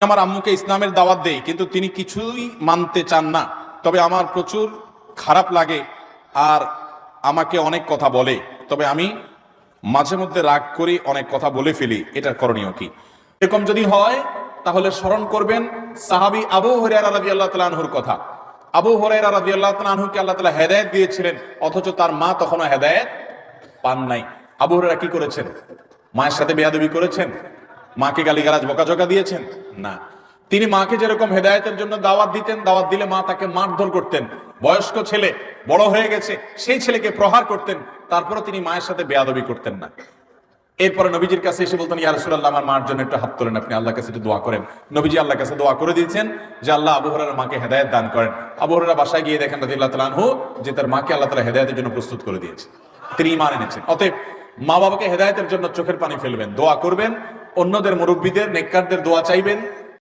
আমার আম্মুকে ইসলামের দাওয়াত দেই, কিন্তু তিনি কিছুই মানতে চান না। তবে আমার প্রচুর খারাপ লাগে আর আমাকে অনেক কথা বলে। তবে আমি মাঝে মধ্যে রাগ করি, অনেক কথা বলে ফেলি। এটার করণীয় কি? এরকম যদি হয় তাহলে স্মরণ করবেন সাহাবী আবু হুরায়রা রাদিয়াল্লাহু তাআলা আনহুর কথা। আবু হুরায়রা রাদিয়াল্লাহু তাআলা আনহুকে আল্লাহ তাআলা হেদায়েত দিয়েছিলেন, অথচ তার মা তখনও হেদায়েত পান নাই। আবু হুরায়রা কি করেছেন? মায়ের সাথে বেয়াদবি করেছেন? মাকে গালিগালাজ বকাঝকা দিয়েছেন? না। তিনি মাকে যেরকম হেদায়েতের জন্য দাওয়াত দিতেন, দাওয়াত দিলে মা তাকে মারধর করতেন। বয়স্ক ছেলে বড় হয়ে গেছে, সেই ছেলেকে প্রহার করতেন, তারপরে তিনি মায়ের সাথে বেয়াদবি করতেন না। এরপরে নবীজির কাছে এসে বলতেন, ইয়া রাসূলুল্লাহ, আমার মার জন্য একটু হাত তোলেন, আপনি আল্লাহর কাছে একটু দোয়া করেন। নবীজি আল্লাহর কাছে দোয়া করে দিয়েছেন যে আল্লাহ আবু হুরায়রার মাকে হেদায়েত দান করেন। আবু হুরায়রা বাসায় গিয়ে দেখেন রাদিয়াল্লাহু তাআলা আনহু যে তার মাকে আল্লাহ তাআলা হেদায়েতের জন্য প্রস্তুত করে দিয়েছে, তিনি ঈমান এনেছেন। অতএব মা বাবাকে হেদায়েতের জন্য চোখের পানি ফেলবেন, দোয়া করবেন, অন্যদের মুরব্বীদের নেককারদের দোয়া চাইবেন।